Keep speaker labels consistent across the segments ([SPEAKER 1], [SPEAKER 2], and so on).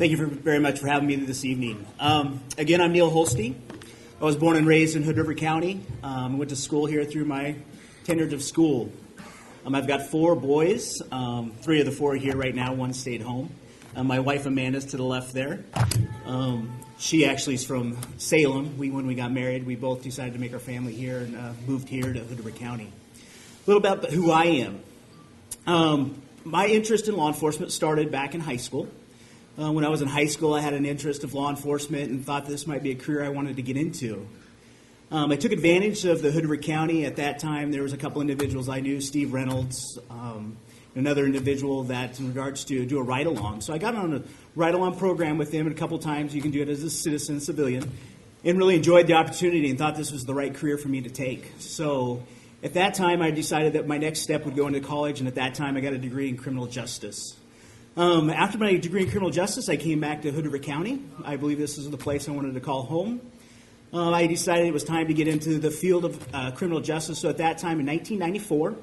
[SPEAKER 1] Thank you very much for having me this evening. Again, I'm Neal Holste. I was born and raised in Hood River County. Went to school here through my tenure of school. I've got 4 boys. 3 of the 4 are here right now. 1 stayed home. My wife Amanda's to the left there. She actually is from Salem. When we got married, we both decided to make our family here and moved here to Hood River County. A little about who I am. My interest in law enforcement started back in high school. When I was in high school, I had an interest of law enforcement and thought this might be a career I wanted to get into. I took advantage of the Hood River County. At that time, there was a couple individuals I knew, Steve Reynolds, another individual that in regards to do a ride-along. So I got on a ride-along program with them, and a couple times you can do it as a citizen, civilian, and really enjoyed the opportunity and thought this was the right career for me to take. So at that time, I decided that my next step would go into college, and at that time, I got a degree in criminal justice. After my degree in criminal justice, I came back to Hood River County. I believe this is the place I wanted to call home. I decided it was time to get into the field of criminal justice. So at that time, in 1994,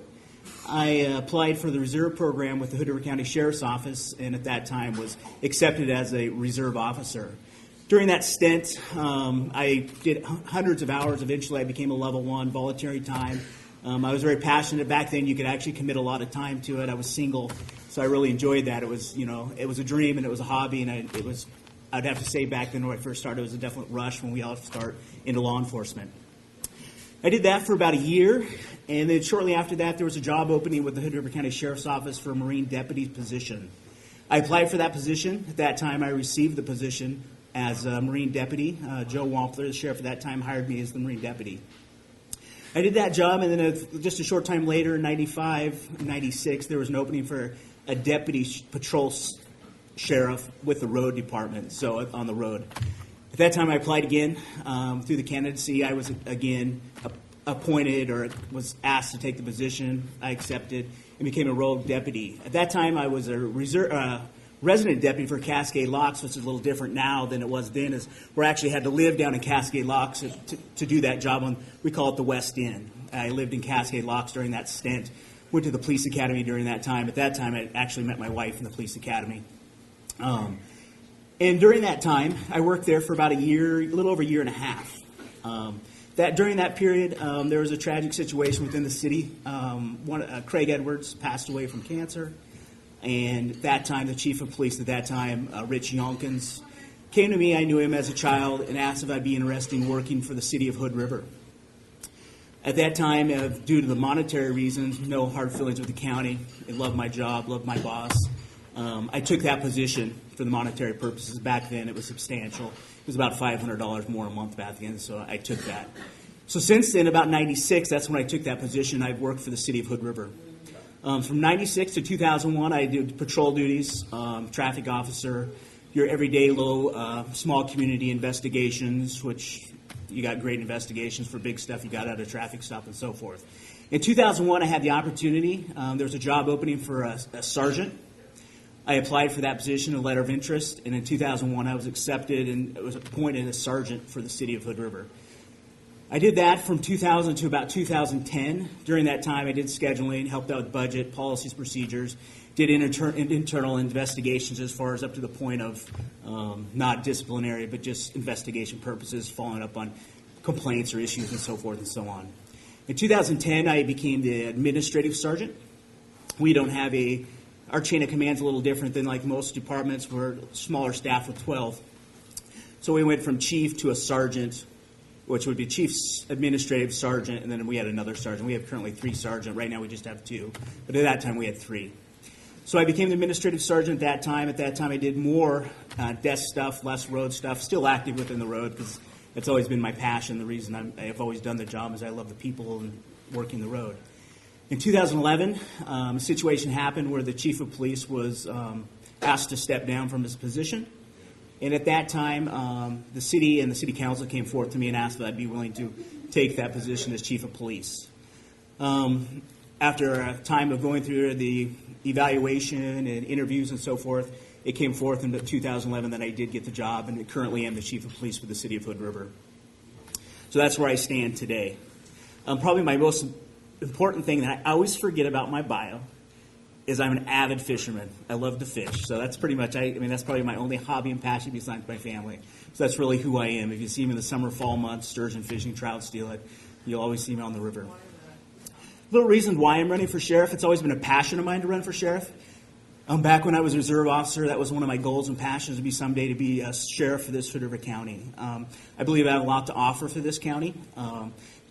[SPEAKER 1] I applied for the reserve program with the Hood River County Sheriff's Office, and at that time was accepted as a reserve officer. During that stint, I did hundreds of hours. Eventually, I became a level 1 voluntary time. I was very passionate. Back then, you could actually commit a lot of time to it. I was single, so I really enjoyed that. It was, it was a dream and it was a hobby, and I'd have to say back then when I first started, it was a definite rush when we all start into law enforcement. I did that for about a year, and then shortly after that, there was a job opening with the Hood River County Sheriff's Office for a Marine deputy position. I applied for that position. At that time, I received the position as a Marine deputy. Joe Wampler, the sheriff at that time, hired me as the Marine deputy. I did that job, and then just a short time later, in 95, 96, there was an opening for a deputy patrol sheriff with the road department, so on the road. At that time, I applied again. Through the candidacy, I was again appointed or was asked to take the position. I accepted and became a road deputy. At that time, I was a resident deputy for Cascade Locks, which is a little different now than it was then, as where I actually had to live down in Cascade Locks to do that job on, we call it the West End. I lived in Cascade Locks during that stint, went to the police academy during that time. At that time, I actually met my wife in the police academy. And during that time, I worked there for about a year, a little over a year and a half. During that period, there was a tragic situation within the city. Craig Edwards passed away from cancer. And at that time, the chief of police at that time, Rich Yonkins, came to me. I knew him as a child and asked if I'd be interested in working for the city of Hood River. At that time, due to the monetary reasons, no hard feelings with the county. I loved my job, loved my boss. I took that position for the monetary purposes. Back then, it was substantial. It was about $500 more a month back then, so I took that. So since then, about 96, that's when I took that position. I've worked for the city of Hood River. From 96 to 2001, I did patrol duties, traffic officer, your everyday low, small community investigations, which you got great investigations for big stuff you got out of traffic stop and so forth. In 2001, I had the opportunity. There was a job opening for a sergeant. I applied for that position, a letter of interest, and in 2001, I was accepted and was appointed as sergeant for the city of Hood River. I did that from 2000 to about 2010. During that time, I did scheduling, helped out with budget, policies, procedures, did internal investigations as far as up to the point of not disciplinary, but just investigation purposes, following up on complaints or issues and so forth and so on. In 2010, I became the administrative sergeant. We don't have our chain of command is a little different than like most departments. We're smaller staff with 12. So we went from chief to a sergeant, which would be chief's administrative sergeant, and then we had another sergeant. We have currently 3 sergeants. Right now we just have 2, but at that time we had 3. So I became the administrative sergeant at that time. At that time I did more desk stuff, less road stuff, still active within the road because that's always been my passion. The reason I've always done the job is I love the people and working the road. In 2011, a situation happened where the chief of police was asked to step down from his position. And at that time, the city and the city council came forth to me and asked if I'd be willing to take that position as chief of police. After a time of going through the evaluation and interviews and so forth, it came forth in 2011 that I did get the job, and currently am the chief of police for the city of Hood River. So that's where I stand today. Probably my most important thing that I always forget about my bio is I'm an avid fisherman. I love to fish. So that's pretty much, that's probably my only hobby and passion besides my family. So that's really who I am. If you see me in the summer, fall months, sturgeon fishing, trout steelhead, you'll always see me on the river. Little reason why I'm running for sheriff, it's always been a passion of mine to run for sheriff. Back when I was a reserve officer, that was one of my goals and passions to be someday to be a sheriff for this Hood River County. I believe I have a lot to offer for this county,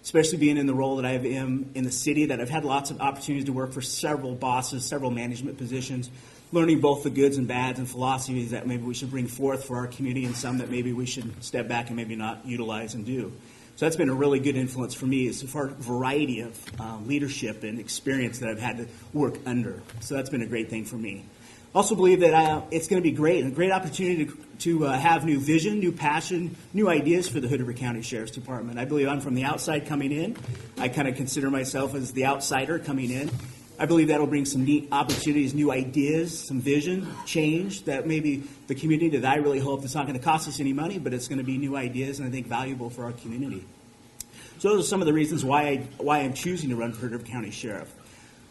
[SPEAKER 1] especially being in the role that I am in the city, that I've had lots of opportunities to work for several bosses, several management positions, learning both the goods and bads and philosophies that maybe we should bring forth for our community and some that maybe we should step back and maybe not utilize and do. So that's been a really good influence for me as far as a variety of leadership and experience that I've had to work under. So that's been a great thing for me. Also believe that it's going to be a great opportunity to have new vision, new passion, new ideas for the Hood River County Sheriff's Department. I believe I'm from the outside coming in. I kind of consider myself as the outsider coming in. I believe that'll bring some neat opportunities, new ideas, some vision, change that maybe the community that I really hope it's not going to cost us any money, but it's going to be new ideas and I think valuable for our community. So those are some of the reasons why I'm choosing to run for Hood River County Sheriff.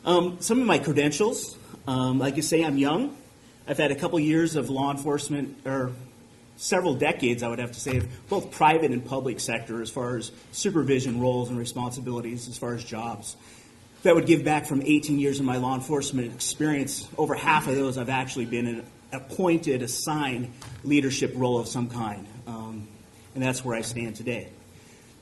[SPEAKER 1] Some of my credentials, like you say, I'm young. I've had a couple years of law enforcement, or several decades, I would have to say, of both private and public sector as far as supervision roles and responsibilities as far as jobs. That would give back from 18 years of my law enforcement experience. Over half of those I've actually been in an appointed, assigned leadership role of some kind. And that's where I stand today.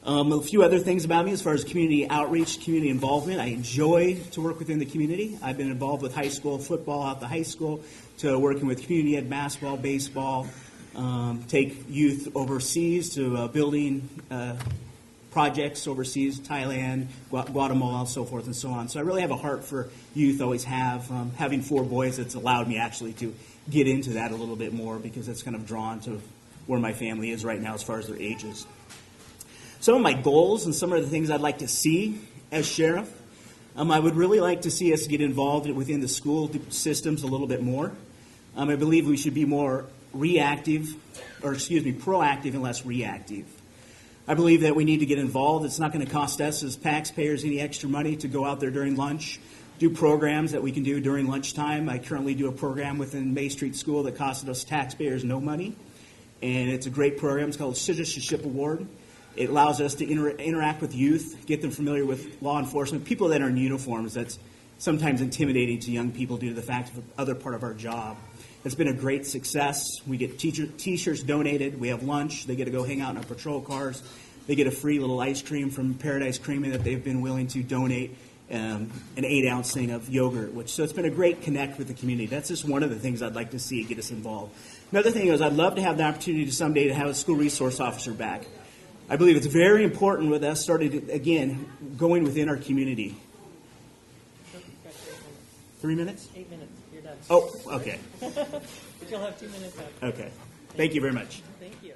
[SPEAKER 1] A few other things about me as far as community outreach, community involvement. I enjoy to work within the community. I've been involved with high school football out the high school to working with community ed, basketball, baseball, take youth overseas to building projects overseas, Thailand, Guatemala, so forth and so on. So I really have a heart for youth, always have. Having 4 boys, it's allowed me actually to get into that a little bit more because it's kind of drawn to where my family is right now as far as their ages. Some of my goals and some of the things I'd like to see as sheriff, I would really like to see us get involved within the school systems a little bit more. I believe we should be more proactive and less reactive. I believe that we need to get involved. It's not going to cost us as taxpayers any extra money to go out there during lunch, do programs that we can do during lunchtime. I currently do a program within May Street School that costed us taxpayers no money, and it's a great program. It's called Citizenship Award. It allows us to interact with youth, get them familiar with law enforcement, people that are in uniforms. That's sometimes intimidating to young people due to the fact of the other part of our job. It's been a great success. We get T-shirts donated. We have lunch. They get to go hang out in our patrol cars. They get a free little ice cream from Paradise Creamery that they've been willing to donate an 8-ounce thing of yogurt. So it's been a great connect with the community. That's just one of the things I'd like to see get us involved. Another thing is I'd love to have the opportunity to someday to have a school resource officer back. I believe it's very important with us started, again, going within our community. 3 minutes?
[SPEAKER 2] 8 minutes. You're done.
[SPEAKER 1] Oh, okay.
[SPEAKER 2] But you'll have 2 minutes after.
[SPEAKER 1] Okay. Thank you very much.
[SPEAKER 2] Thank you.